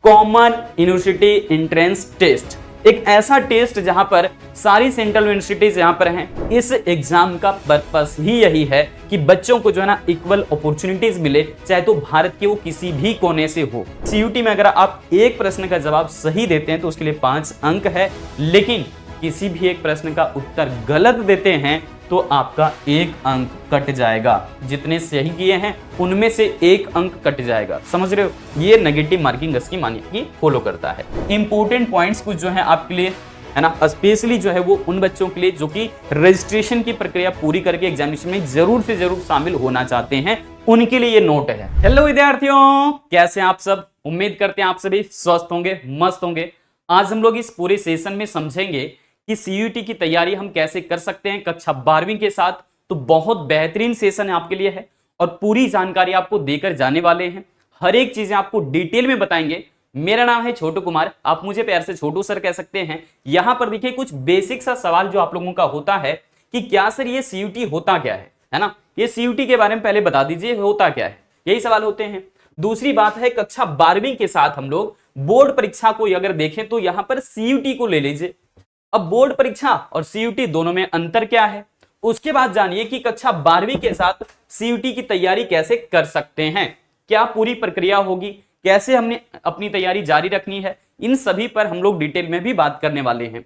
Common university entrance test, एक ऐसा test जहां पर सारी सेंट्रल यूनिवर्सिटीज यहां पर हैं। इस एग्जाम का पर्पस ही यही है कि बच्चों को जो है ना इक्वल अपॉर्चुनिटीज मिले, चाहे तो भारत के वो किसी भी कोने से हो। सीयूटी में अगर आप एक प्रश्न का जवाब सही देते हैं तो उसके लिए 5 अंक है, लेकिन किसी भी एक प्रश्न का उत्तर गलत देते हैं तो आपका 1 अंक कट जाएगा। जितने सही किए हैं उनमें से 1 अंक कट जाएगा। समझ रहे हो, ये नेगेटिव मार्किंग स्कीम मानिए कि फॉलो करता है। इंपॉर्टेंट पॉइंट्स कुछ जो है आपके लिए है ना, स्पेशली जो है वो उन बच्चों के लिए जो कि रजिस्ट्रेशन की प्रक्रिया पूरी करके एग्जामिनेशन में जरूर से जरूर शामिल होना चाहते हैं, उनके लिए ये नोट है। हेलो विद्यार्थियों, कैसे आप सब? उम्मीद करते हैं आप सभी स्वस्थ होंगे, मस्त होंगे। आज हम लोग इस पूरे सेशन में समझेंगे कि सीयूटी की तैयारी हम कैसे कर सकते हैं कक्षा 12वीं के साथ। तो बहुत बेहतरीन सेशन है आपके लिए है और पूरी जानकारी आपको देकर जाने वाले हैं। हर एक चीजें आपको डिटेल में बताएंगे। मेरा नाम है छोटू कुमार, आप मुझे प्यार से छोटू सर कह सकते हैं। यहां पर देखिए कुछ बेसिक सा सवाल जो आप लोगों का होता है कि क्या सर ये सीयूटी होता क्या है ना, ये सीयूटी के बारे में पहले बता दीजिए होता क्या है, यही सवाल होते हैं। दूसरी बात है कक्षा 12वीं के साथ हम लोग बोर्ड परीक्षा को अगर देखें तो यहां पर सीयूटी को ले लीजिए। अब बोर्ड परीक्षा और सीयूटी दोनों में अंतर क्या है, उसके बाद जानिए कि कक्षा 12वीं के साथ सीयूटी की तैयारी कैसे कर सकते हैं, क्या पूरी प्रक्रिया होगी, कैसे हमने अपनी तैयारी जारी रखनी है, इन सभी पर हम लोग डिटेल में भी बात करने वाले हैं।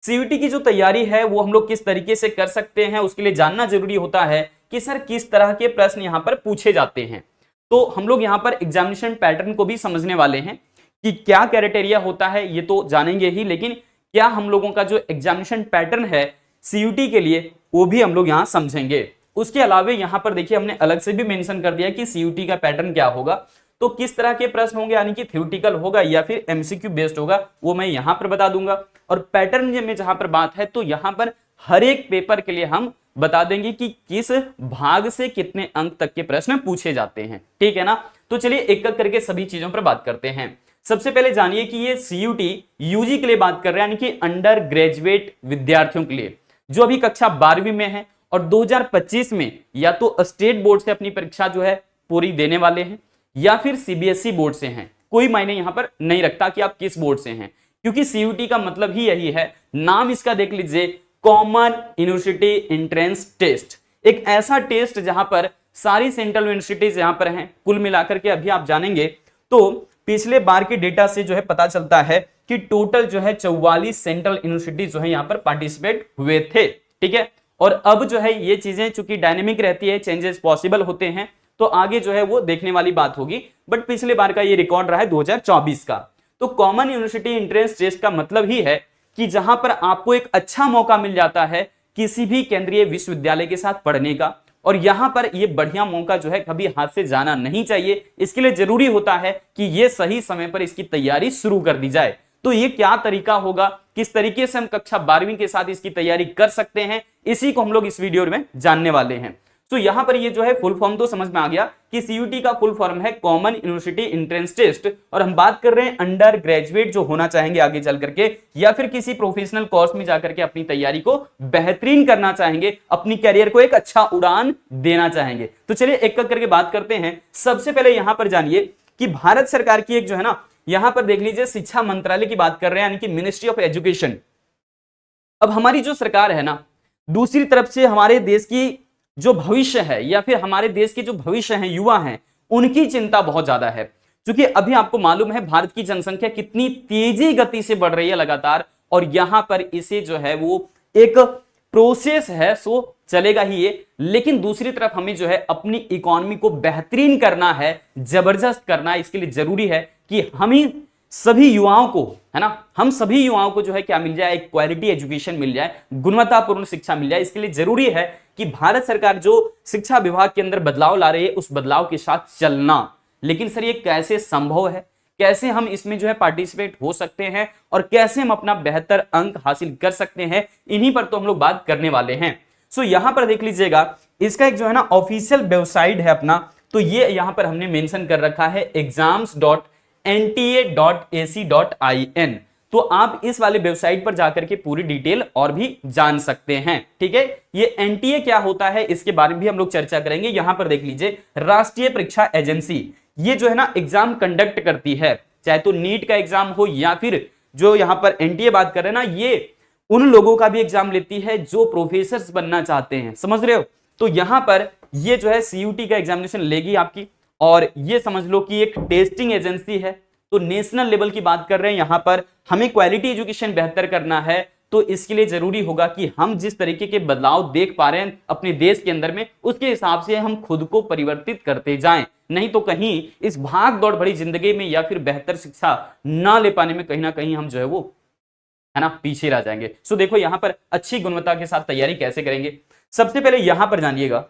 सीयूटी की जो तैयारी है वो हम लोग किस तरीके से कर सकते हैं, उसके लिए जानना जरूरी होता है कि सर किस तरह के प्रश्न यहां पर पूछे जाते हैं। तो हम लोग यहां पर एग्जामिनेशन पैटर्न को भी समझने वाले हैं कि क्या क्राइटेरिया होता है, ये तो जानेंगे ही, लेकिन क्या हम लोगों का जो एग्जामिनेशन पैटर्न है सीयूटी के लिए वो भी हम लोग यहां समझेंगे। उसके अलावा यहां पर देखिए हमने अलग से भी मेंशन कर दिया कि सीयूटी का पैटर्न क्या होगा, तो किस तरह के प्रश्न होंगे, यानी कि थ्योरेटिकल होगा या फिर एमसीक्यू बेस्ड होगा, वो मैं यहां पर बता दूंगा। और पैटर्न में जहां पर बात है तो यहां पर हर एक पेपर के लिए हम बता देंगे कि किस भाग से कितने अंक तक के प्रश्न पूछे जाते हैं, ठीक है ना। तो चलिए एक एक करके सभी चीजों पर बात करते हैं। सबसे पहले जानिए कि ये सीयूटी यूजी के लिए बात कर रहे हैं, यानी कि अंडर ग्रेजुएट विद्यार्थियों के लिए जो अभी कक्षा 12वीं में है और 2025 में या तो स्टेट बोर्ड से अपनी परीक्षा जो है पूरी देने वाले हैं या फिर सीबीएसई बोर्ड से हैं। कोई मायने यहां पर नहीं रखता कि आप किस बोर्ड से हैं, क्योंकि सीयूटी का मतलब ही यही है, नाम इसका देख लीजिए, कॉमन यूनिवर्सिटी एंट्रेंस टेस्ट, एक ऐसा टेस्ट जहां पर सारी सेंट्रल यूनिवर्सिटीज यहां पर हैं। कुल मिलाकर के अभी आप जानेंगे तो पिछले बार के डेटा से जो है पता चलता है कि टोटल जो है 44 सेंट्रल यूनिवर्सिटी जो है यहां पर पार्टिसिपेट हुए थे, ठीक है। और अब जो है ये चीजें चूंकि डायनेमिक रहती है, चेंजेस पॉसिबल होते हैं, तो आगे जो है वो देखने वाली बात होगी। बट पिछले बार का ये रिकॉर्ड रहा है 2024 का। तो कॉमन यूनिवर्सिटी एंट्रेंस टेस्ट का मतलब ही है कि जहां पर आपको एक अच्छा मौका मिल जाता है किसी भी केंद्रीय विश्वविद्यालय के साथ पढ़ने का, और यहां पर ये बढ़िया मौका जो है कभी हाथ से जाना नहीं चाहिए। इसके लिए जरूरी होता है कि ये सही समय पर इसकी तैयारी शुरू कर दी जाए। तो ये क्या तरीका होगा, किस तरीके से हम कक्षा 12वीं के साथ इसकी तैयारी कर सकते हैं, इसी को हम लोग इस वीडियो में जानने वाले हैं। तो यहां पर ये जो है फुल फॉर्म तो समझ में आ गया कि सीयूटी का फुल फॉर्म है कॉमन यूनिवर्सिटी एंट्रेंस टेस्ट, और हम बात कर रहे हैं अंडर ग्रेजुएट जो होना चाहेंगे आगे चल करके या फिर किसी प्रोफेशनल कोर्स में जाकर के अपनी तैयारी को बेहतरीन करना चाहेंगे, अपनी कैरियर को एक अच्छा उड़ान देना चाहेंगे। तो चलिए एक एक करके बात करते हैं। सबसे पहले यहां पर जानिए कि भारत सरकार की एक जो है ना, यहां पर देख लीजिए शिक्षा मंत्रालय की बात कर रहे हैं, यानी कि मिनिस्ट्री ऑफ एजुकेशन। अब हमारी जो सरकार है ना, दूसरी तरफ से हमारे देश की जो भविष्य है या फिर हमारे देश के जो भविष्य हैं, युवा हैं, उनकी चिंता बहुत ज्यादा है। क्योंकि अभी आपको मालूम है भारत की जनसंख्या कितनी तेजी गति से बढ़ रही है लगातार, और यहां पर इसे जो है वो एक प्रोसेस है, सो चलेगा ही ये। लेकिन दूसरी तरफ हमें जो है अपनी इकोनॉमी को बेहतरीन करना है, जबरदस्त करना है। इसके लिए जरूरी है कि हम ही सभी युवाओं को, है ना, हम सभी युवाओं को जो है क्या मिल जाए, एक क्वालिटी एजुकेशन मिल जाए, गुणवत्तापूर्ण शिक्षा मिल जाए। इसके लिए जरूरी है कि भारत सरकार जो शिक्षा विभाग के अंदर बदलाव ला रही है उस बदलाव के साथ चलना। लेकिन सर ये कैसे संभव है, कैसे हम इसमें जो है पार्टिसिपेट हो सकते हैं और कैसे हम अपना बेहतर अंक हासिल कर सकते हैं, इन्हीं पर तो हम लोग बात करने वाले हैं। सो यहां पर देख लीजिएगा, इसका एक जो है ना ऑफिशियल वेबसाइट है अपना, तो ये यहां पर हमने मेंशन कर रखा है exams.nta.ac.in। तो आप इस वाले वेबसाइट पर जाकर के पूरी डिटेल और भी जान सकते हैं, ठीक है। ये एनटीए क्या होता है इसके बारे में भी हम लोग चर्चा करेंगे। यहां पर देख लीजिए, राष्ट्रीय परीक्षा एजेंसी, ये जो है ना एग्जाम कंडक्ट करती है, चाहे तो नीट का एग्जाम हो या फिर जो यहां पर एनटीए बात कर रहे हैं ना, ये उन लोगों का भी एग्जाम लेती है जो प्रोफेसर बनना चाहते हैं, समझ रहे हो। तो यहां पर ये जो है सीयूटी का एग्जामिनेशन लेगी आपकी, और ये समझ लो कि एक टेस्टिंग एजेंसी है। तो नेशनल लेवल की बात कर रहे हैं, यहां पर हमें क्वालिटी एजुकेशन बेहतर करना है, तो इसके लिए जरूरी होगा कि हम जिस तरीके के बदलाव देख पा रहे हैं अपने देश के अंदर में, उसके हिसाब से हम खुद को परिवर्तित करते जाएं। नहीं तो कहीं इस भाग दौड़ भरी जिंदगी में या फिर बेहतर शिक्षा ना ले पाने में कहीं ना कहीं हम जो है वो है ना पीछे रह जाएंगे। सो देखो यहां पर अच्छी गुणवत्ता के साथ तैयारी कैसे करेंगे, सबसे पहले यहां पर जानिएगा,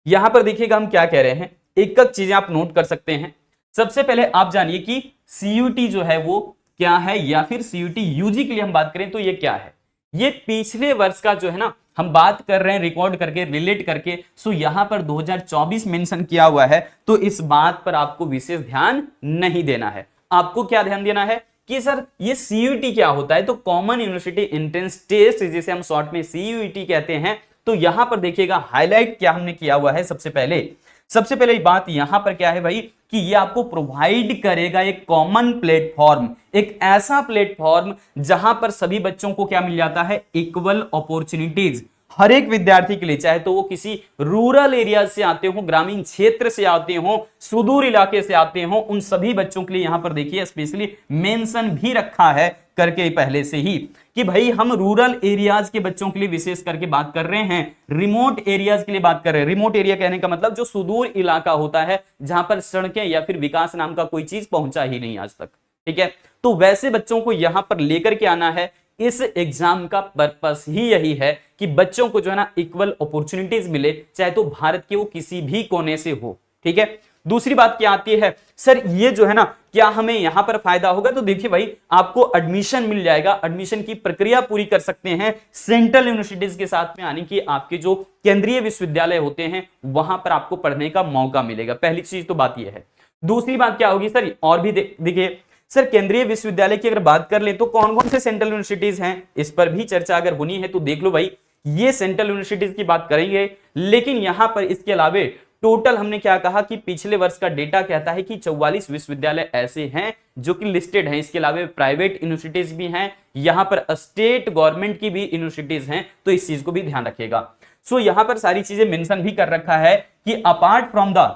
यहां पर देखिएगा हम क्या कह रहे हैं, एक एक चीजें आप नोट कर सकते हैं। सबसे पहले आप जानिए कि सीयूटी जो है वो क्या है, या फिर सीयूटी यूजी के लिए हम बात करें तो ये क्या है। ये पिछले वर्ष का जो है ना हम बात कर रहे हैं रिकॉर्ड करके, रिलेट करके। सो यहां पर 2024 मेंशन किया हुआ है, तो इस बात पर आपको विशेष ध्यान नहीं देना है। आपको क्या ध्यान देना है कि सर ये सीयूटी क्या होता है, तो कॉमन यूनिवर्सिटी एंट्रेंस टेस्ट, जिसे हम शॉर्ट में सीयूटी कहते हैं। तो यहां पर देखिएगा हाईलाइट क्या हमने किया हुआ है। सबसे पहले बात यहां पर क्या है भाई, कि ये आपको प्रोवाइड करेगा एक कॉमन प्लेटफॉर्म, एक ऐसा प्लेटफॉर्म जहां पर सभी बच्चों को क्या मिल जाता है, इक्वल अपॉर्चुनिटीज। हर एक विद्यार्थी के लिए, चाहे तो वो किसी रूरल एरिया से आते हो, ग्रामीण क्षेत्र से आते हो, सुदूर इलाके से आते हो, उन सभी बच्चों के लिए यहां पर देखिए स्पेशली मेंशन भी रखा है करके पहले से ही, कि भाई हम रूरल एरियाज के बच्चों के लिए विशेष करके बात कर रहे हैं, रिमोट एरियाज के लिए बात कर रहे हैं। रिमोट एरिया कहने का मतलब जो सुदूर इलाका होता है, जहां पर सड़कें या फिर विकास नाम का कोई चीज पहुंचा ही नहीं आज तक, ठीक है। तो वैसे बच्चों को यहां पर लेकर के आना है। इस एग्जाम का पर्पस ही यही है कि बच्चों को जो है ना इक्वल अपॉर्चुनिटीज मिले, चाहे तो भारत के वो किसी भी कोने से हो, ठीक है। दूसरी बात क्या आती है, सर ये जो है ना क्या हमें यहां पर फायदा होगा, तो देखिए भाई आपको एडमिशन मिल जाएगा, एडमिशन की प्रक्रिया पूरी कर सकते हैं सेंट्रल यूनिवर्सिटीज के साथ में, यानी कि आपके जो केंद्रीय विश्वविद्यालय होते हैं वहां पर आपको पढ़ने का मौका मिलेगा। पहली चीज तो बात यह है। दूसरी बात क्या होगी सर, और भी देखिए सर केंद्रीय विश्वविद्यालय की अगर बात कर ले तो कौन कौन से सेंट्रल यूनिवर्सिटीज हैं, इस पर भी चर्चा अगर होनी है तो देख लो भाई, ये सेंट्रल यूनिवर्सिटीज की बात करेंगे। लेकिन यहां पर इसके अलावे टोटल हमने क्या कहा कि पिछले वर्ष का डेटा कहता है कि 44 विश्वविद्यालय ऐसे हैं जो कि लिस्टेड हैं। इसके अलावा प्राइवेट यूनिवर्सिटीज भी हैं, यहां पर स्टेट गवर्नमेंट की भी यूनिवर्सिटीज हैं, तो इस चीज को भी ध्यान रखिएगा। सो यहां पर सारी चीजें मेंशन भी कर रखा है कि apart from the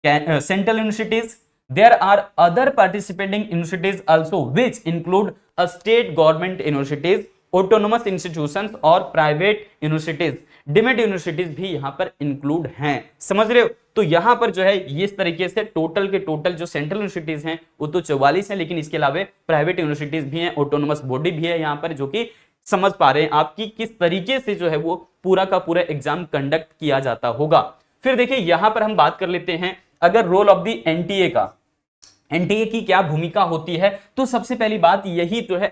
central universities there are other participating universities also which include a state government universities, autonomous institutions और private universities, डीम्ड यूनिवर्सिटीज भी यहां पर इंक्लूड हैं, समझ रहे हो। तो यहां पर जो है इस तरीके से टोटल के टोटल जो सेंट्रल यूनिवर्सिटीज हैं वो तो 44 हैं, लेकिन इसके अलावा प्राइवेट यूनिवर्सिटीज भी हैं, ऑटोनोमस बॉडी भी है यहां पर, जो कि समझ पा रहे हैं आपकी किस तरीके से जो है वो पूरा का पूरा एग्जाम कंडक्ट किया जाता होगा। फिर देखिए यहां पर हम बात कर लेते हैं अगर रोल ऑफ द एनटीए का, एनटीए की क्या भूमिका होती है, तो सबसे पहली बात यही जो है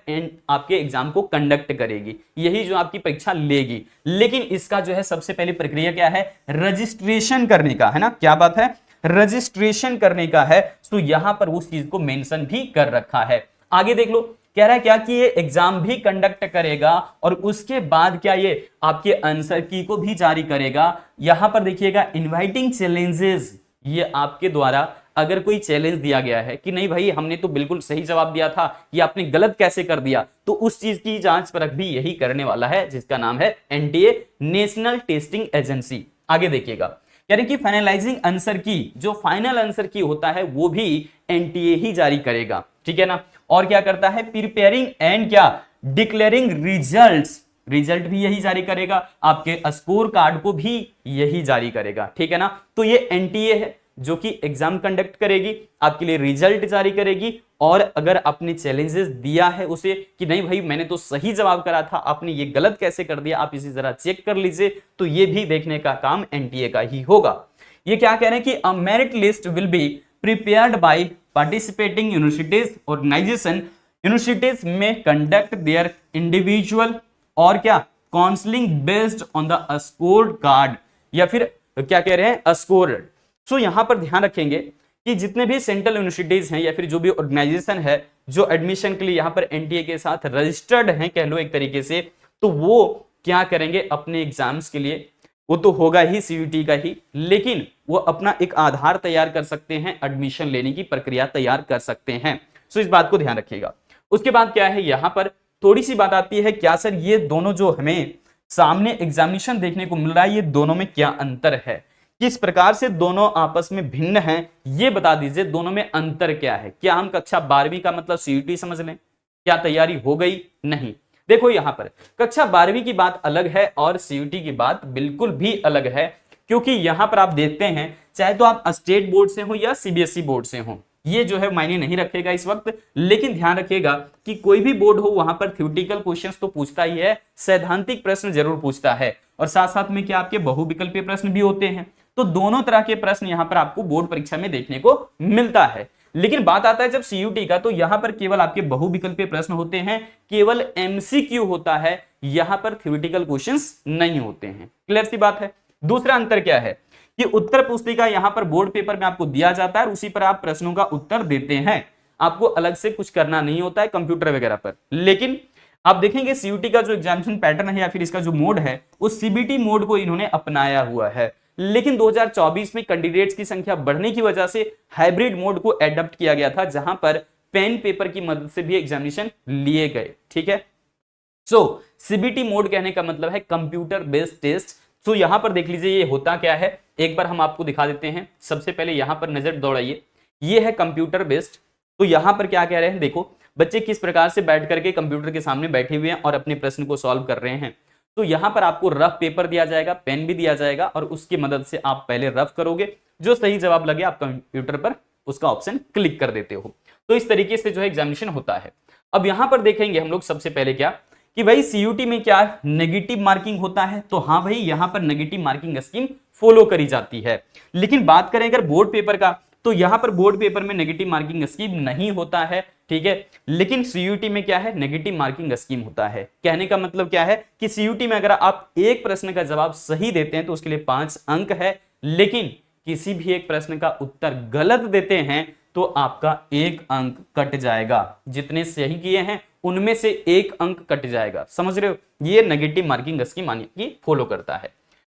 आपके एग्जाम को कंडक्ट करेगी, यही जो आपकी परीक्षा लेगी। लेकिन इसका जो है सबसे पहली प्रक्रिया क्या है, रजिस्ट्रेशन करने का है ना, क्या बात है, रजिस्ट्रेशन करने का है। तो यहां पर उस चीज को मेंशन भी कर रखा है। आगे देख लो कह रहा है क्या कि ये एग्जाम भी कंडक्ट करेगा और उसके बाद क्या ये आपके आंसर की को भी जारी करेगा। यहां पर देखिएगा इनवाइटिंग चैलेंजेस, ये आपके द्वारा अगर कोई चैलेंज दिया गया है कि नहीं भाई हमने तो बिल्कुल सही जवाब दिया था, ये आपने गलत कैसे कर दिया, तो उस चीज की जांच परख भी यही करने वाला है, जिसका नाम है एनटीए, नेशनल टेस्टिंग एजेंसी। आगे देखिएगा यानी कि फाइनलाइजिंग आंसर की, जो फाइनल आंसर की होता है वो भी एनटीए ही जारी करेगा, ठीक है ना। और क्या करता है, प्रिपेयरिंग एंड क्या डिक्लेयरिंग रिजल्ट्स, रिजल्ट भी यही जारी करेगा, आपके स्कोर कार्ड को भी यही जारी करेगा, ठीक है ना। तो ये एनटीए है जो कि एग्जाम कंडक्ट करेगी, आपके लिए रिजल्ट जारी करेगी, और अगर आपने चैलेंजेस दिया है उसे कि नहीं भाई मैंने तो सही जवाब करा था, आपने ये गलत कैसे कर दिया, आप इसे जरा चेक कर लीजिए, तो ये भी देखने का काम एनटीए का ही होगा। ये क्या कह रहे हैं कि a merit list will be prepared by participating universities organisation, universities में कंडक्ट देयर इंडिविजुअल और क्या counselling based on the score card, या फिर क्या कह रहे हैं स्कोर। सो यहां पर ध्यान रखेंगे कि जितने भी सेंट्रल यूनिवर्सिटीज हैं या फिर जो भी ऑर्गेनाइजेशन है जो एडमिशन के लिए यहां पर एनटीए के साथ रजिस्टर्ड हैं कह लो एक तरीके से, तो वो क्या करेंगे अपने एग्जाम्स के लिए वो तो होगा ही सीयूटी का ही, लेकिन वो अपना एक आधार तैयार कर सकते हैं, एडमिशन लेने की प्रक्रिया तैयार कर सकते हैं। सो इस बात को ध्यान रखिएगा। उसके बाद क्या है, यहां पर थोड़ी सी बात आती है, क्या सर ये दोनों जो हमें सामने एग्जामिनेशन देखने को मिल रहा है, ये दोनों में क्या अंतर है, किस प्रकार से दोनों आपस में भिन्न हैं, ये बता दीजिए। दोनों में अंतर क्या है? क्या हम कक्षा 12वीं का मतलब सीयूटी समझ लें? क्या तैयारी हो गई? नहीं। देखो यहां पर कक्षा 12वीं की बात अलग है और सीयूटी की बात बिल्कुल भी अलग है, क्योंकि यहां पर आप देखते हैं, चाहे तो आप स्टेट बोर्ड से हो या सीबीएसई बोर्ड से हो, ये जो है मायने नहीं रखेगा इस वक्त, लेकिन ध्यान रखिएगा कि कोई भी बोर्ड हो वहां पर थ्योरेटिकल क्वेश्चंस तो पूछता ही है, सैद्धांतिक प्रश्न जरूर पूछता है, और साथ साथ में क्या आपके बहुविकल्पीय प्रश्न भी होते हैं। तो दोनों तरह के प्रश्न यहां पर आपको बोर्ड परीक्षा में देखने को मिलता है। लेकिन बात आता है जब सीयूटी का, तो यहां पर केवल आपके बहुविकल्पीय प्रश्न होते हैं, केवल एमसीक्यू होता है, यहां पर थ्योरेटिकल क्वेश्चंस नहीं होते हैं। क्लियर सी बात है। दूसरा अंतर क्या है कि उत्तर पुस्तिका यहां पर बोर्ड पेपर में आपको दिया जाता है और उसी पर आप प्रश्नों का उत्तर देते हैं, आपको अलग से कुछ करना नहीं होता है कंप्यूटर वगैरह पर। लेकिन आप देखेंगे सीयूटी का जो एग्जामिनेशन पैटर्न है या फिर इसका जो मोड है, उस सीबीटी मोड को इन्होंने अपनाया हुआ है। लेकिन 2024 में कैंडिडेट्स की संख्या बढ़ने की वजह से हाइब्रिड मोड को एडॉप्ट किया गया था, जहां पर पेन पेपर की मदद से भी एग्जामिनेशन लिए गए। ठीक है, सो सीबीटी मोड कहने का मतलब है कंप्यूटर बेस्ड टेस्ट। सो यहां पर देख लीजिए ये होता क्या है, एक बार हम आपको दिखा देते हैं। सबसे पहले यहां पर नजर दौड़ाइए, ये है कंप्यूटर बेस्ड। तो यहां पर क्या कह रहे हैं, देखो बच्चे किस प्रकार से बैठ करके कंप्यूटर के सामने बैठे हुए हैं और अपने प्रश्न को सॉल्व कर रहे हैं। तो यहां पर आपको रफ पेपर दिया जाएगा, पेन भी दिया जाएगा, और उसकी मदद से आप पहले रफ करोगे, जो सही जवाब लगे आप कंप्यूटर पर उसका ऑप्शन क्लिक कर देते हो। तो इस तरीके से जो है एग्जामिनेशन होता है। अब यहां पर देखेंगे हम लोग सबसे पहले क्या कि भाई सीयूटी में क्या नेगेटिव मार्किंग होता है। तो हाँ भाई, यहां पर नेगेटिव मार्किंग स्कीम फॉलो करी जाती है। लेकिन बात करें अगर बोर्ड पेपर का, तो यहां पर बोर्ड पेपर में नेगेटिव मार्किंग स्कीम नहीं होता है। ठीक है, लेकिन सीयूटी में क्या है, नेगेटिव मार्किंग स्कीम होता है। कहने का मतलब क्या है कि सीयूटी में अगर आप एक प्रश्न का जवाब सही देते हैं तो उसके लिए 5 अंक है, लेकिन किसी भी एक प्रश्न का उत्तर गलत देते हैं तो आपका 1 अंक कट जाएगा। जितने सही किए हैं उनमें से 1 अंक कट जाएगा। समझ रहे हो, ये नेगेटिव मार्किंग स्कीम यानी कि फॉलो करता है।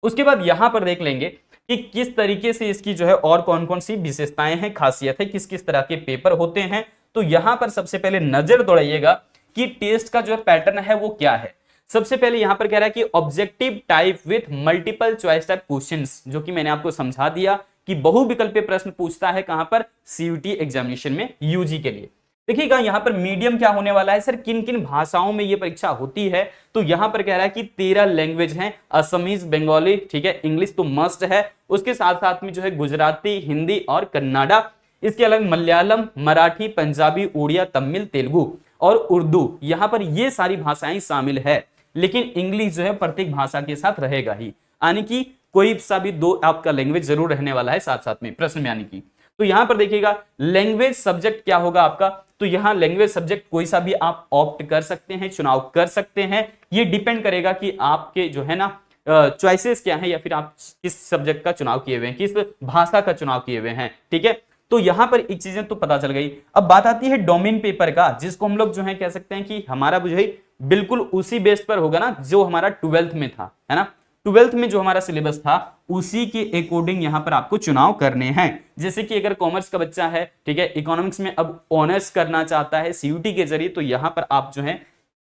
उसके बाद यहां पर देख लेंगे कि किस तरीके से इसकी जो है और कौन कौन सी विशेषताएं हैं, खासियत है, किस किस तरह के पेपर होते हैं। तो यहां पर सबसे पहले नजर दौड़ाइएगा कि टेस्ट का जो पैटर्न है वो क्या है। सबसे पहले यहां पर कह रहा है कि objective type with multiple choice type questions, जो कि मैंने आपको समझा दिया कि बहुविकल्पीय प्रश्न पूछता है कहां पर, सीयूटी एग्जामिनेशन में, यूजी के लिए। देखिएगा यहां पर मीडियम क्या होने वाला है, सर किन किन भाषाओं में ये परीक्षा होती है। तो यहां पर कह रहा है कि 13 लैंग्वेज हैं, असमीज, बंगाली, ठीक है, इंग्लिश तो मस्ट है, उसके साथ साथ में जो है गुजराती, हिंदी और कन्नाडा, इसके अलावा मलयालम, मराठी, पंजाबी, उड़िया, तमिल, तेलुगु और उर्दू, यहां पर ये सारी भाषाएं शामिल है। लेकिन इंग्लिश जो है प्रत्येक भाषा के साथ रहेगा ही, यानी कि कोई सा भी 2 आपका लैंग्वेज जरूर रहने वाला है साथ साथ में प्रश्न में, यानी कि। तो यहां पर देखिएगा लैंग्वेज सब्जेक्ट क्या होगा आपका, तो यहां लैंग्वेज सब्जेक्ट कोई सा भी आप ऑप्ट कर सकते हैं, चुनाव कर सकते हैं। ये डिपेंड करेगा कि आपके जो है ना चॉइसेस क्या है, या फिर आप किस सब्जेक्ट का चुनाव किए हुए हैं, किस भाषा का चुनाव किए हुए हैं। ठीक है, तो यहां पर एक चीजें तो पता चल गई। अब बात आती है डोमेन पेपर का, जिसको हम लोग जो है कह सकते हैं कि हमारा बुझाई बिल्कुल उसी बेस पर होगा ना जो हमारा 12th में था, है ना। 12th में जो हमारा सिलेबस था उसी के अकॉर्डिंग यहां पर आपको चुनाव करने हैं। जैसे कि अगर कॉमर्स का बच्चा है, ठीक है, इकोनॉमिक्स में अब ऑनर्स करना चाहता है सीयूटी के जरिए, तो यहां पर आप जो है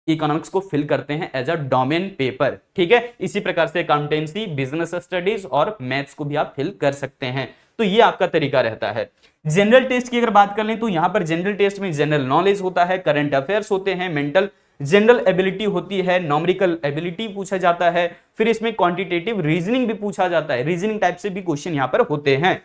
इकोनॉमिक्स को फिल करते हैं एज अ डोमेन पेपर। ठीक है, इसी प्रकार से अकाउंटेंसी, बिजनेस स्टडीज और मैथ्स को भी आप फिल कर सकते हैं। तो ये आपका तरीका रहता है। जनरल टेस्ट की अगर बात कर लें तो यहां पर जनरल टेस्ट में जनरल नॉलेज होता है, करंट अफेयर्स होते हैं, मेंटल जनरल एबिलिटी होती है, न्यूमेरिकल एबिलिटी पूछा जाता है, फिर इसमें क्वांटिटेटिव रीजनिंग भी पूछा जाता है, रीजनिंग टाइप से भी क्वेश्चन यहां पर होते हैं,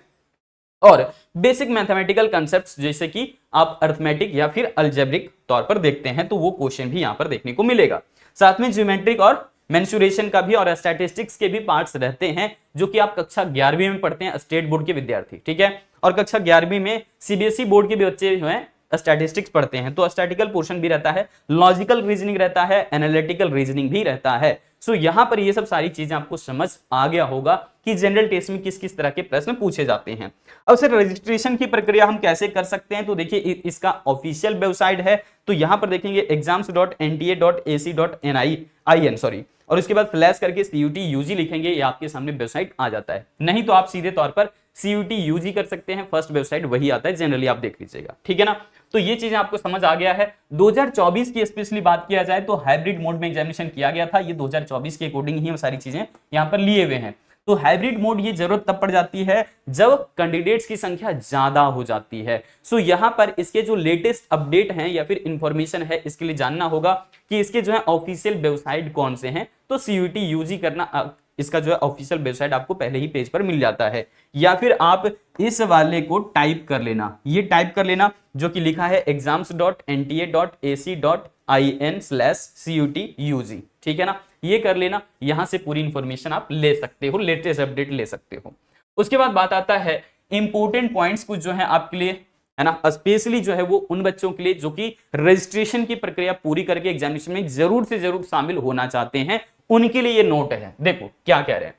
और बेसिक मैथमेटिकल कॉन्सेप्ट्स जैसे कि आप अरिथमेटिक या फिर अलजेब्रिक तौर पर देखते हैं तो वो क्वेश्चन भी यहां पर देखने को मिलेगा। साथ में ज्योमेट्रिक और मेंसुरेशन का भी और स्टैटिस्टिक्स के भी पार्ट्स रहते हैं, जो कि आप कक्षा 11वीं में पढ़ते हैं स्टेट बोर्ड के विद्यार्थी। ठीक है, और कक्षा 11वीं में सीबीएसई बोर्ड के भी बच्चे जो हैं स्टैटिस्टिक्स पढ़ते हैं तो स्टैटिकल पोर्शन भी रहता है, लॉजिकल रीजनिंग रहता है, एनालिटिकल रीजनिंग भी रहता है। सो यहाँ पर ये सब सारी चीजें आपको समझ आ गया होगा कि जनरल टेस्ट में किस किस तरह के प्रश्न पूछे जाते हैं। अब सर रजिस्ट्रेशन की प्रक्रिया हम कैसे कर सकते हैं, तो देखिए इसका ऑफिशियल वेबसाइट है, तो यहाँ पर देखेंगे exams.nta.ac.in सॉरी, और उसके बाद फ्लैश करके CUT UG लिखेंगे, ये आपके सामने वेबसाइट आ जाता है। नहीं तो आप सीधे तौर पर CUT UG कर सकते हैं, फर्स्ट वेबसाइट वही आता है, जनरली आप देख लीजिएगा, ठीक है ना। तो ये चीजें आपको समझ आ गया है। 2024 की स्पेशली बात किया जाए तो हाइब्रिड मोड में एग्जामिनेशन किया गया था, ये 2024 के अकॉर्डिंग ही हम सारी चीजें यहाँ पर लिए हुए हैं। तो हाइब्रिड मोड ये जरूरत तब पड़ जाती है जब कैंडिडेट्स की संख्या ज्यादा हो जाती है। सो यहाँ पर इसके जो लेटेस्ट अपडेट हैं या फिर इंफॉर्मेशन है, इसके लिए जानना होगा कि इसके जो है ऑफिशियल वेबसाइट कौन से हैं, तो CUT UG करना, इसका जो है ऑफिशियल वेबसाइट आपको पहले ही पेज पर मिल जाता है, या फिर आप इस वाले को टाइप कर लेना, ये टाइप कर लेना जो कि लिखा है exams.nta.ac.in/CUT-UG, ठीक है ना, ये कर लेना, यहां से पूरी इंफॉर्मेशन आप ले सकते हो, लेटेस्ट अपडेट ले सकते हो। उसके बाद बात आता है इंपोर्टेंट पॉइंट्स कुछ जो है आपके लिए, है ना, स्पेशली जो है वो उन बच्चों के लिए जो कि रजिस्ट्रेशन की प्रक्रिया पूरी करके एग्जामिनेशन में जरूर से जरूर शामिल होना चाहते हैं, उनके लिए ये नोट है। देखो क्या कह रहे हैं,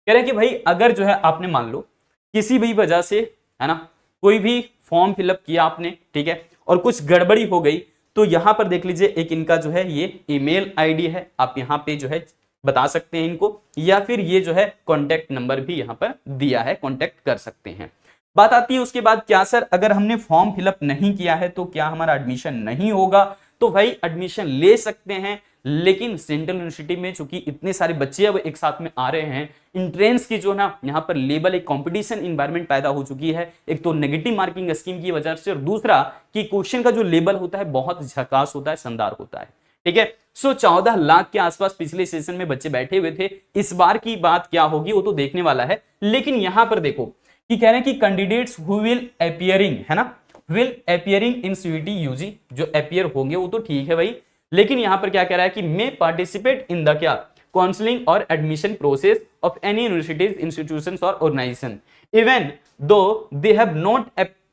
कह रहे हैं कि भाई अगर जो है आपने मान लो किसी भी वजह से, है ना, कोई भी फॉर्म फिलअप किया आपने, ठीक है, और कुछ गड़बड़ी हो गई, तो यहां पर देख लीजिए एक इनका जो है ये ईमेल आईडी है, आप यहां पे जो है बता सकते हैं इनको, या फिर ये जो है कॉन्टैक्ट नंबर भी यहां पर दिया है, कॉन्टैक्ट कर सकते हैं। बात आती है उसके बाद, क्या सर अगर हमने फॉर्म फिलअप नहीं किया है तो क्या हमारा एडमिशन नहीं होगा? तो भाई एडमिशन ले सकते हैं, लेकिन सेंट्रल यूनिवर्सिटी में चूंकि इतने सारे बच्चे अब एक साथ में आ रहे हैं, इंट्रेंस की जो ना यहाँ पर लेवल एक कंपटीशन इन्वायरमेंट पैदा हो चुकी है, एक तो नेगेटिव मार्किंग स्कीम की वजह से, और दूसरा कि क्वेश्चन का जो लेवल होता है बहुत झकास होता है, शानदार होता है, ठीक है। सो 14 लाख के आसपास पिछले सेशन में बच्चे बैठे हुए थे, इस बार की बात क्या होगी वो तो देखने वाला है। लेकिन यहां पर देखो कि कह रहे हैं कि कैंडिडेट्स हु विल अपीयरिंग, है ना, will appearing in CUT UG, जो अपीयर होंगे वो तो ठीक है भाई, लेकिन यहां पर क्या कह रहा है कि मे पार्टिसिपेट इन द क्या काउंसलिंग और admission process of any universities, institutions और organisation even though they have not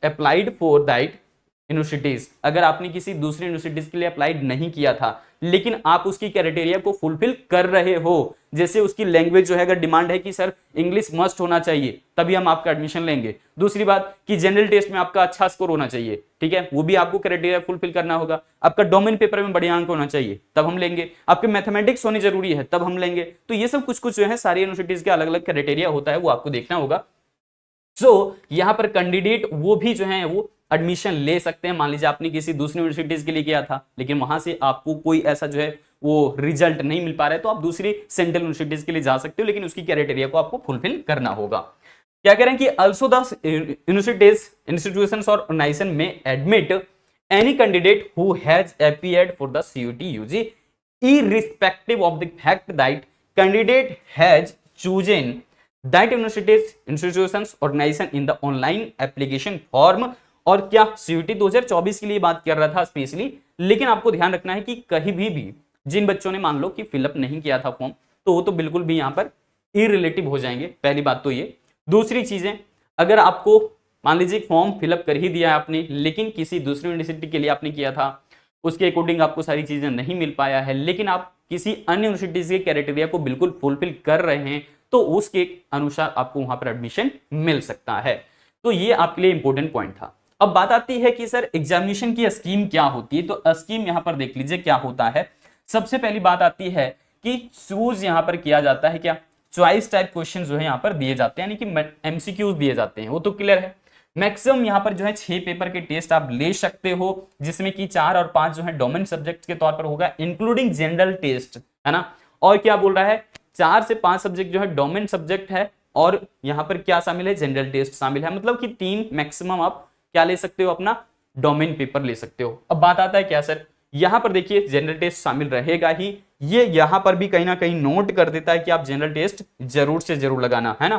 applied for that universities. अगर आपने किसी दूसरी यूनिवर्सिटीज के लिए अप्लाइड नहीं किया था, लेकिन आप उसकी क्राइटेरिया को फुलफिल कर रहे हो, जैसे उसकी लैंग्वेज जो है, अगर डिमांड है कि सर इंग्लिश मस्ट होना चाहिए तभी हम आपका एडमिशन लेंगे, दूसरी बात कि जनरल टेस्ट में आपका अच्छा स्कोर होना चाहिए, ठीक है, वो भी आपको क्राइटेरिया फुलफिल करना होगा, आपका डोमेन पेपर में बढ़िया अंक होना चाहिए तब हम लेंगे, आपके मैथमेटिक्स होनी जरूरी है तब हम लेंगे। तो ये सब कुछ कुछ जो है सारी यूनिवर्सिटीज के अलग अलग क्राइटेरिया होता है, वो आपको देखना होगा। सो यहाँ पर कैंडिडेट वो भी जो है वो एडमिशन ले सकते हैं। मान लीजिए आपने किसी दूसरी यूनिवर्सिटीज के लिए किया था, लेकिन वहां से आपको कोई ऐसा जो है वो रिजल्ट नहीं मिल पा रहा है, तो आप दूसरी सेंट्रल यूनिवर्सिटीज के लिए जा सकते हो, लेकिन उसकी क्राइटेरिया को आपको फुलफिल करना होगा। क्या कह रहे हैं कि also the universities, institutions or organization may admit any candidate who has appeared for the CUT UG irrespective of the fact that candidate has chosen that universities, institutions, organization in the online application form। और क्या CUT 2024 के लिए बात कर रहा था specially, लेकिन आपको ध्यान रखना है कि कहीं भी जिन बच्चों ने मान लो कि फिलअप नहीं किया था फॉर्म, तो वो तो बिल्कुल भी यहाँ पर इरिलेटिव हो जाएंगे, पहली बात तो ये। दूसरी चीजें, अगर आपको मान लीजिए फॉर्म फिलअप कर ही दिया है आपने, लेकिन किसी दूसरी यूनिवर्सिटी के लिए आपने किया था, उसके अकॉर्डिंग आपको सारी चीजें नहीं मिल पाया है, लेकिन आप किसी अन्य यूनिवर्सिटीज के क्राइटेरिया को बिल्कुल फुलफिल कर रहे हैं, तो उसके अनुसार आपको वहां पर एडमिशन मिल सकता है। तो ये आपके लिए इंपॉर्टेंट पॉइंट था। अब बात आती है कि सर एग्जामिनेशन की स्कीम क्या होती है, तो स्कीम यहां पर देख लीजिए क्या होता है। सबसे पहली बात आती है कि चूज यहां पर किया जाता है, क्या चॉइस टाइप क्वेश्चन जो है यहाँ पर दिए जाते हैं, यानी कि MCQs दिए जाते हैं, वो तो क्लियर है। मैक्सिमम यहाँ पर जो है 6 पेपर के टेस्ट आप ले सकते हो, जिसमें कि 4 और 5 जो है डोमेन सब्जेक्ट के तौर पर होगा, इंक्लूडिंग जनरल टेस्ट, है ना। और क्या बोल रहा है, 4 से 5 सब्जेक्ट जो है डोमेन सब्जेक्ट है, और यहाँ पर क्या शामिल है, जनरल टेस्ट शामिल है, मतलब कि 3 मैक्सिमम आप क्या ले सकते हो, अपना डोमेन पेपर ले सकते हो। अब बात आता है क्या सर, यहां पर देखिए जनरल टेस्ट शामिल रहेगा ही, ये यहां पर भी कहीं ना कहीं नोट कर देता है कि आप जनरल टेस्ट जरूर से जरूर लगाना, है ना।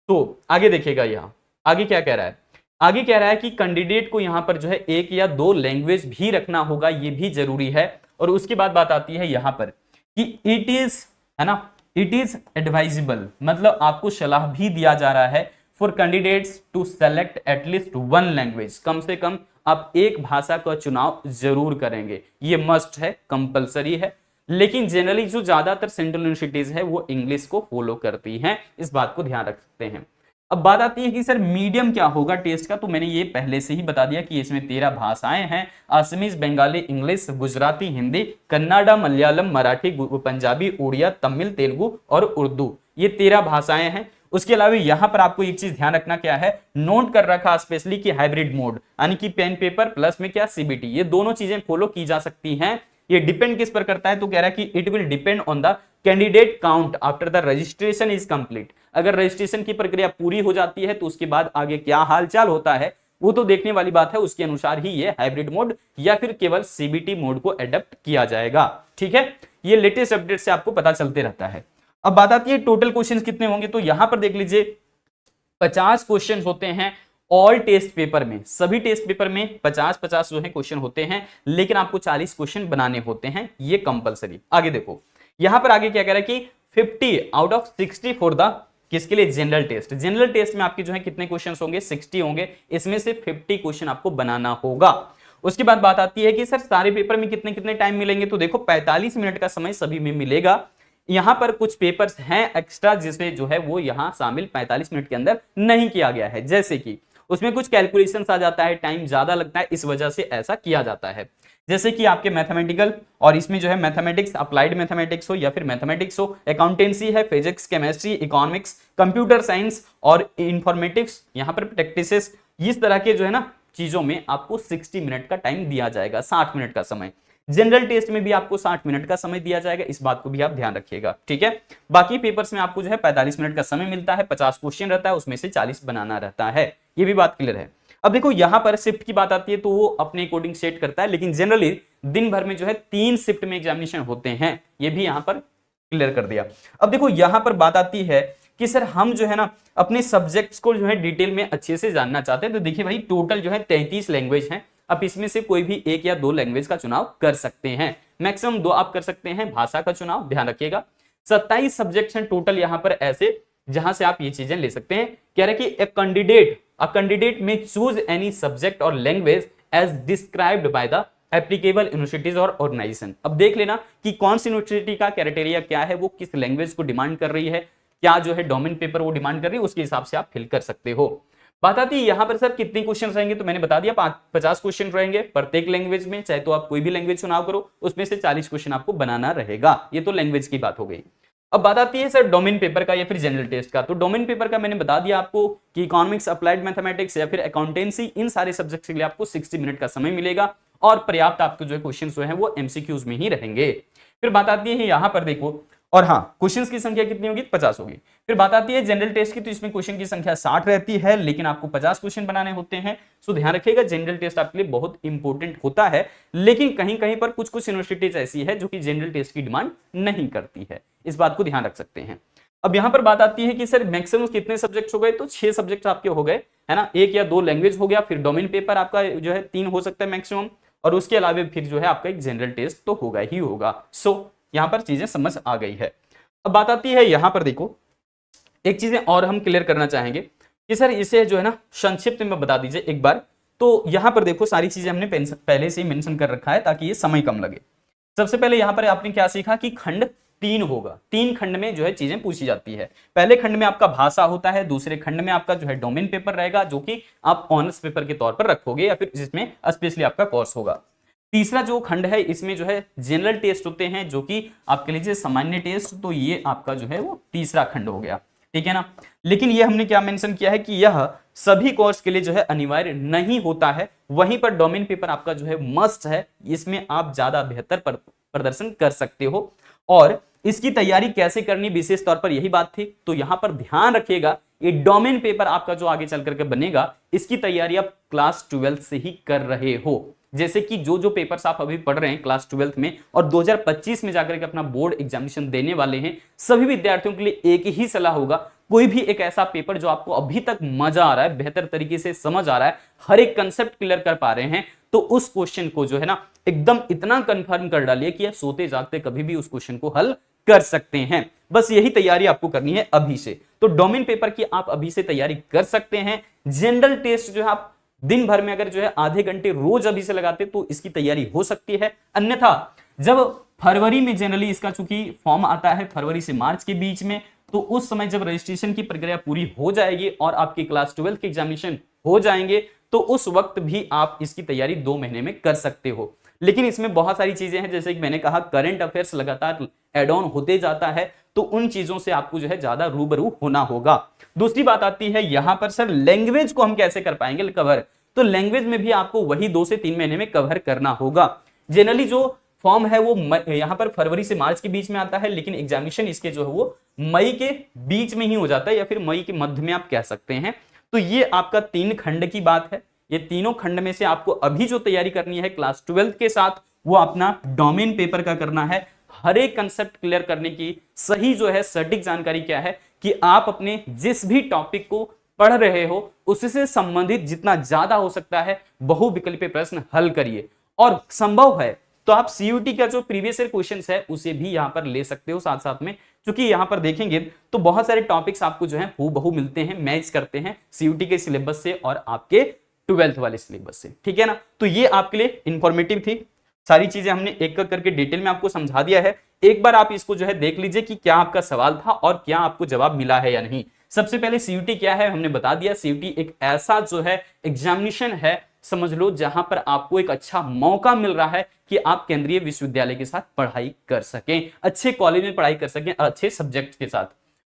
तो आगे देखिएगा, यहां आगे क्या कह रहा है, आगे कह रहा है कि कैंडिडेट को यहां पर जो है 1 या 2 लैंग्वेज भी रखना होगा, ये भी जरूरी है। और उसके बाद बात आती है यहां पर कि इट इज, है ना, इट इज एडवाइजेबल, मतलब आपको सलाह भी दिया जा रहा है for candidates to select at least 1 language, कम से कम आप एक भाषा का चुनाव जरूर करेंगे, ये मस्ट है, कंपलसरी है। लेकिन जनरली जो ज्यादातर सेंट्रल यूनिवर्सिटीज है वो इंग्लिश को फॉलो करती हैं, इस बात को ध्यान रख सकते हैं। अब बात आती है कि सर मीडियम क्या होगा टेस्ट का, तो मैंने ये पहले से ही बता दिया कि इसमें 13 भाषाएं हैं, असमीज, बंगाली, इंग्लिश, गुजराती, हिंदी, कन्नाडा, मलयालम, मराठी, पंजाबी, उड़िया, तमिल, तेलुगु और उर्दू, ये 13 भाषाएं हैं। उसके अलावा यहाँ पर आपको एक चीज ध्यान रखना क्या है, नोट कर रखा स्पेशली कि हाइब्रिड मोड यानी कि पेन पेपर प्लस में क्या सीबीटी, ये दोनों चीजें फॉलो की जा सकती हैं। ये डिपेंड किस पर करता है, तो कह रहा है कि it will depend on the candidate count after the registration is complete. अगर रजिस्ट्रेशन की प्रक्रिया पूरी हो जाती है तो उसके बाद आगे क्या हालचाल होता है वो तो देखने वाली बात है, उसके अनुसार ही ये हाइब्रिड मोड या फिर केवल सीबीटी मोड को एडप्ट किया जाएगा। ठीक है, ये लेटेस्ट अपडेट से आपको पता चलते रहता है। अब बात आती है टोटल क्वेश्चन कितने होंगे, तो यहां पर देख लीजिए 50 क्वेश्चन होते हैं ऑल टेस्ट पेपर में, सभी टेस्ट पेपर में 50-50 जो है क्वेश्चन होते हैं, लेकिन आपको 40 क्वेश्चन बनाने होते हैं, ये कंपलसरी। आगे देखो यहां पर आगे क्या कह रहा है कि 50 आउट ऑफ 60 फॉर द किसके लिए, जनरल टेस्ट। जनरल टेस्ट में आपके जो है कितने क्वेश्चन होंगे, 60 होंगे, इसमें से 50 क्वेश्चन आपको बनाना होगा। उसके बाद बात आती है कि सर सारे पेपर में कितने कितने टाइम मिलेंगे, तो देखो 45 मिनट का समय सभी में मिलेगा। यहां पर कुछ पेपर्स हैं एक्स्ट्रा जिसमें जो है वो यहां शामिल 45 मिनट के अंदर नहीं किया गया है, जैसे कि उसमें कुछ कैलकुलेशंस आ जाता है, टाइम ज्यादा लगता है, इस वजह से ऐसा किया जाता है। जैसे कि आपके मैथमेटिकल, और इसमें जो है मैथमेटिक्स, अप्लाइड मैथमेटिक्स हो या फिर मैथमेटिक्स हो, अकाउंटेंसी है, physics, chemistry, economics, computer science और इंफॉर्मेटिक्स, यहां पर प्रैक्टिसेस, इस तरह के जो है ना चीजों में आपको 60 मिनट का टाइम दिया जाएगा, 60 मिनट का समय। जनरल टेस्ट में भी आपको 60 मिनट का समय दिया जाएगा, इस बात को भी आप ध्यान रखिएगा। ठीक है, बाकी पेपर्स में आपको जो है 45 मिनट का समय मिलता है, 50 क्वेश्चन रहता है, उसमें से 40 बनाना रहता है, ये भी बात क्लियर है। अब देखो यहां पर शिफ्ट की बात आती है तो वो अपने अकॉर्डिंग सेट करता है, लेकिन जनरली दिन भर में जो है 3 शिफ्ट में एग्जामिनेशन होते हैं, ये भी यहां पर क्लियर कर दिया। अब देखो यहां पर बात आती है कि सर हम जो है ना अपने सब्जेक्ट्स को जो है डिटेल में अच्छे से जानना चाहते हैं, तो देखिए भाई टोटल जो है 33 लैंग्वेज हैं, आप इसमें से कोई भी 1 या 2 लैंग्वेज का चुनाव कर सकते हैं, मैक्सिमम 2 आप कर सकते हैं भाषा का चुनाव, ध्यान रखिएगा। 27 सब्जेक्ट्स हैं टोटल यहां पर ऐसे जहां से आप ये चीजें ले सकते हैं। कह रहे कि a candidate may choose any subject or language as described by the applicable universities और ऑर्गेनाइजेशन। अब देख लेना कि कौन सी यूनिवर्सिटी का क्राइटेरिया क्या है, वो किस लैंग्वेज को डिमांड कर रही है, क्या जो है डोमेन पेपर वो डिमांड कर रही है, उसके हिसाब से आप फिल कर सकते हो। बात आती है यहां पर सर कितने क्वेश्चन रहेंगे, तो मैंने बता दिया 50 क्वेश्चन रहेंगे प्रत्येक लैंग्वेज में, चाहे तो आप कोई भी लैंग्वेज चुनाव करो, उसमें से 40 क्वेश्चन आपको बनाना रहेगा। ये तो लैंग्वेज की बात हो गई। अब बात आती है सर डोमेन पेपर का या फिर जनरल टेस्ट का, तो डोमेन पेपर का मैंने बता दिया आपको कि इकोनॉमिक्स, अप्लाइड मैथमेटिक्स या फिर अकाउंटेंसी, इन सारे सब्जेक्ट्स के लिए आपको 60 मिनट का समय मिलेगा और पर्याप्त आपके जो क्वेश्चन जो है वो एमसीक्यूज में ही रहेंगे। फिर बात आती है यहां पर देखो, और हाँ क्वेश्चंस की संख्या कितनी होगी, 50 होगी। फिर बात आती है जनरल टेस्ट की, तो इसमें क्वेश्चन की संख्या 60 रहती है, लेकिन आपको 50 क्वेश्चन बनाने होते हैं। सो ध्यान रखिएगा जनरल टेस्ट आपके लिए बहुत इंपॉर्टेंट होता है, लेकिन कहीं कहीं पर कुछ कुछ यूनिवर्सिटीज ऐसी है जो कि जनरल टेस्ट की डिमांड नहीं करती है, इस बात को ध्यान रख सकते हैं। अब यहां पर बात आती है कि सर मैक्सिमम कितने सब्जेक्ट हो गए, तो 6 सब्जेक्ट आपके हो गए, है ना, 1 या 2 लैंग्वेज हो गया, फिर डोमेन पेपर आपका जो है 3 हो सकता है मैक्सिमम, और उसके अलावा फिर जो है आपका एक जनरल टेस्ट तो होगा ही होगा। सो यहां पर चीजें समझ आ गई है। अब बात आती है यहां पर देखो एक चीजें और हम क्लियर करना चाहेंगे कि सर इसे जो है ना संक्षिप्त में बता दीजिए एक बार। तो यहां पर देखो सारी चीजें हमने पहले से ही मेंशन कर रखा है ताकि ये समय कम लगे। सबसे पहले यहां पर आपने क्या सीखा कि खंड 3 होगा, 3 खंड में जो है चीजें पूछी जाती है। पहले खंड में आपका भाषा होता है, दूसरे खंड में आपका जो है डोमेन पेपर रहेगा जो कि आप ऑनर्स पेपर के तौर पर रखोगे या फिर जिसमें स्पेशली आपका कोर्स होगा। तीसरा जो खंड है इसमें जो है जनरल टेस्ट होते हैं जो कि आपके लिए सामान्य टेस्ट, तो ये आपका जो है वो तीसरा खंड हो गया, ठीक है ना। लेकिन ये हमने क्या मेंशन किया है कि यह सभी कोर्स के लिए जो है अनिवार्य नहीं होता है, वहीं पर डोमेन पेपर आपका जो है मस्ट है, इसमें आप ज्यादा बेहतर प्रदर्शन कर सकते हो। और इसकी तैयारी कैसे करनी विशेष तौर पर यही बात थी, तो यहां पर ध्यान रखिएगा ये डोमेन पेपर आपका जो आगे चल करके बनेगा इसकी तैयारी आप क्लास 12 से ही कर रहे हो। जैसे कि जो पेपर्स आप अभी पढ़ रहे हैं क्लास 12 में और 2025 में जाकर के अपना बोर्ड एग्जामिनेशन देने वाले हैं, सभी विद्यार्थियों के लिए एक ही सलाह होगा, कोई भी एक ऐसा पेपर जो आपको अभी तक मजा आ रहा है, बेहतर तरीके से समझ आ रहा है, हर एक कंसेप्ट क्लियर कर पा रहे हैं, तो उस क्वेश्चन को जो है ना एकदम इतना कंफर्म कर डालिए कि आप सोते जागते कभी भी उस क्वेश्चन को हल कर सकते हैं। बस यही तैयारी आपको करनी है अभी से। तो डोमेन पेपर की आप अभी से तैयारी कर सकते हैं। जनरल टेस्ट जो है आप दिन भर में अगर जो है आधे घंटे रोज अभी से लगाते तो इसकी तैयारी हो सकती है। अन्यथा जब फरवरी में जनरली इसका चूंकि फॉर्म आता है फरवरी से मार्च के बीच में, तो उस समय जब रजिस्ट्रेशन की प्रक्रिया पूरी हो जाएगी और आपकी क्लास 12 के एग्जामिनेशन हो जाएंगे, तो उस वक्त भी आप इसकी तैयारी 2 महीने में कर सकते हो। लेकिन इसमें बहुत सारी चीजें हैं, जैसे कि मैंने कहा करंट अफेयर्स लगातार एड ऑन होते जाता है, तो उन चीजों से आपको जो है ज्यादा रूबरू होना होगा। दूसरी बात आती है यहां पर सर लैंग्वेज को हम कैसे कर पाएंगे कवर, तो लैंग्वेज में भी आपको वही 2 से 3 महीने में कवर करना होगा। जनरली जो फॉर्म है वो यहां पर फरवरी से मार्च के बीच में आता है, लेकिन एग्जामिनेशन इसके जो है वो मई के बीच में ही हो जाता है या फिर मई के मध्य में आप कह सकते हैं। तो ये आपका 3 खंड की बात है। ये तीनों खंड में से आपको अभी जो तैयारी करनी है क्लास 12 के साथ, वो अपना डोमेन पेपर का करना है। हर एक कंसेप्ट क्लियर करने की सही जो है सटीक जानकारी क्या है कि आप अपने जिस भी टॉपिक को पढ़ रहे हो उससे संबंधित जितना ज्यादा हो सकता है बहुविकल्पीय प्रश्न हल करिए, और संभव है तो आप सीयूटी का जो प्रीवियस ईयर क्वेश्चंस है उसे भी यहां पर ले सकते हो साथ साथ में, क्योंकि यहां पर देखेंगे तो बहुत सारे टॉपिक्स आपको जो है हूबहू मिलते हैं, मैच करते हैं सीयूटी के सिलेबस से और आपके 12th वाले सिलेबस से, ठीक है ना। तो ये आपके लिए इंफॉर्मेटिव थी, सारी चीजें हमने एक एक करके डिटेल में आपको समझा दिया है। एक बार आप इसको जो है देख लीजिए कि क्या आपका सवाल था और क्या आपको जवाब मिला है या नहीं। सबसे पहले सीयूटी क्या है हमने बता दिया। सीयूटी एक ऐसा जो है एग्जामिनेशन है, समझ लो, जहां पर आपको एक अच्छा मौका मिल रहा है कि आप केंद्रीय विश्वविद्यालय के साथ पढ़ाई कर सकें, अच्छे कॉलेज में पढ़ाई कर सकें, अच्छे सब्जेक्ट के साथ।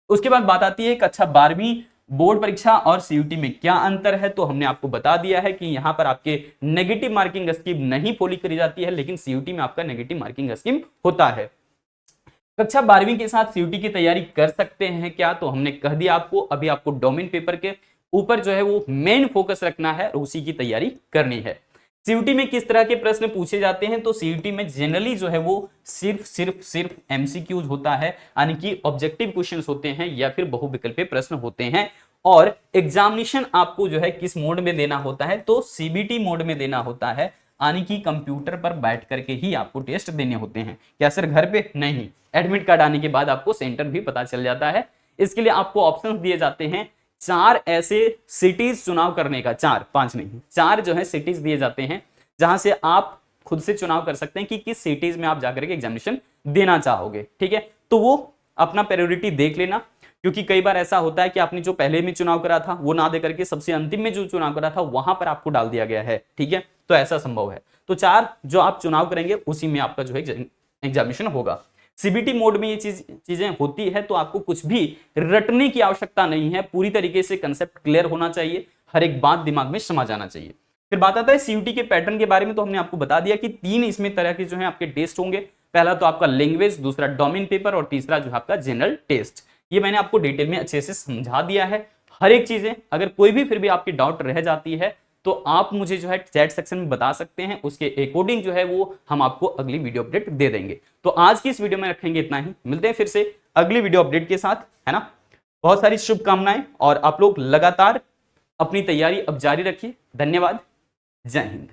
उसके बाद बात आती है एक अच्छा 12वीं बोर्ड परीक्षा और सीयूटी में क्या अंतर है, तो हमने आपको बता दिया है कि यहां पर आपके नेगेटिव मार्किंग स्कीम नहीं फॉलो करी जाती है, लेकिन सीयूटी में आपका नेगेटिव मार्किंग स्कीम होता है। कक्षा 12वीं के साथ सीयूटी की तैयारी कर सकते हैं क्या, तो हमने कह दिया आपको। अभी आपको डोमेन पेपर के ऊपर जो है वो मेन फोकस रखना है और उसी की तैयारी करनी है। सीयूटी में किस तरह के प्रश्न पूछे जाते हैं, तो सीयूटी में जनरली जो है वो सिर्फ एमसीक्यूज होता है, यानी कि ऑब्जेक्टिव क्वेश्चंस होते हैं या फिर बहुविकल्पीय प्रश्न होते हैं। और एग्जामिनेशन आपको जो है किस मोड में देना होता है, तो सीबीटी मोड में देना होता है, यानी कि कंप्यूटर पर बैठ करके ही आपको टेस्ट देने होते हैं। क्या सर घर पे? नहीं, एडमिट कार्ड आने के बाद आपको सेंटर भी पता चल जाता है। इसके लिए आपको ऑप्शंस दिए जाते हैं, 4 ऐसे सिटीज चुनाव करने का, 4 5 नहीं 4 जो है सिटीज दिए जाते हैं, जहां से आप खुद से चुनाव कर सकते हैं कि किस सिटीज में आप जाकर के एग्जामिनेशन देना चाहोगे, ठीक है। तो वो अपना प्रायोरिटी देख लेना, क्योंकि कई बार ऐसा होता है कि आपने जो पहले में चुनाव करा था वो ना दे करके सबसे अंतिम में जो चुनाव करा था वहां पर आपको डाल दिया गया है, ठीक है। तो ऐसा संभव है। तो 4 जो आप चुनाव करेंगे उसी में आपका जो है एग्जामिनेशन होगा। सीबीटी मोड में ये चीजें होती है, तो आपको कुछ भी रटने की आवश्यकता नहीं है, पूरी तरीके से कंसेप्ट क्लियर होना चाहिए, हर एक बात दिमाग में समा जाना चाहिए। फिर बात आता है सीयूटी के पैटर्न के बारे में, तो हमने आपको बता दिया कि 3 इसमें तरह के जो है आपके टेस्ट होंगे। पहला तो आपका लैंग्वेज, दूसरा डोमेन पेपर और तीसरा जो है आपका जनरल टेस्ट। ये मैंने आपको डिटेल में अच्छे से समझा दिया है हर एक चीजें। अगर कोई भी फिर भी आपकी डाउट रह जाती है तो आप मुझे जो है चैट सेक्शन में बता सकते हैं, उसके अकॉर्डिंग जो है वो हम आपको अगली वीडियो अपडेट दे देंगे। तो आज की इस वीडियो में रखेंगे इतना ही, मिलते हैं फिर से अगली वीडियो अपडेट के साथ, है ना। बहुत सारी शुभकामनाएं और आप लोग लगातार अपनी तैयारी अब जारी रखिए। धन्यवाद, जय हिंद।